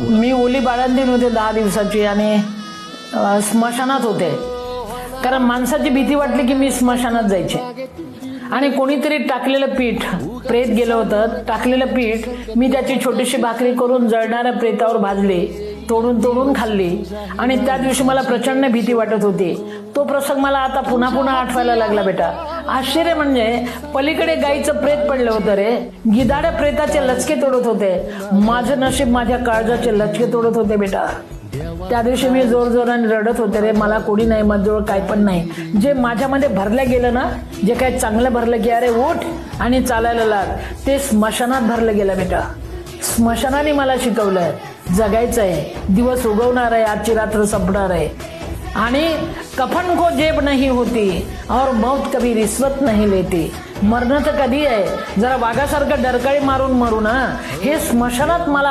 मी ओली बाळंतीण होते 10 दिवसाची आणि स्मशानात होते. कारण माणसाची भीती वाटली की मी स्मशानात जायचे. आणि कोणीतरी टाकलेलं पीठ, प्रेत गेलं होतं, टाकलेलं पीठ मी त्याची छोटीशी भाकरी करून जळणाऱ्या प्रेतावर भाजली, तोडून तोडून खाल्ली. आणि त्या दिवशी मला प्रचंड भीती वाटत होती. तो प्रसंग मला आता पुन्हा पुन्हा आठवायला लागला बेटा. आश्चर्य म्हणजे पलीकडे गाईचं प्रेत पडलं होतं रे. गिधाड्या प्रेताचे लचके तोडत होते. माझं नशीब माझ्या काळजाचे लचके तोडत होते बेटा. त्या दिवशी मी जोरजोराने रडत होते रे. मला कोणी नाही, माझ्याजवळ काय पण नाही. जे माझ्यामध्ये भरलं गेलं ना, जे काही चांगलं भरलं की अरे उठ आणि चालायला लाग, ते स्मशानात भरलं गेलं बेटा. स्मशानाने मला शिकवलंय जगायचं आहे, दिवस उगवणार आहे, आजची रात्र संपणार आहे. आणि कफन को जेब नहीं होती और मौत कभी रिश्वत नहीं लेती. मरण तर कधी आहे, जरा वाघासारखं डरकाळी मारून मरू ना. हे स्मशानात मला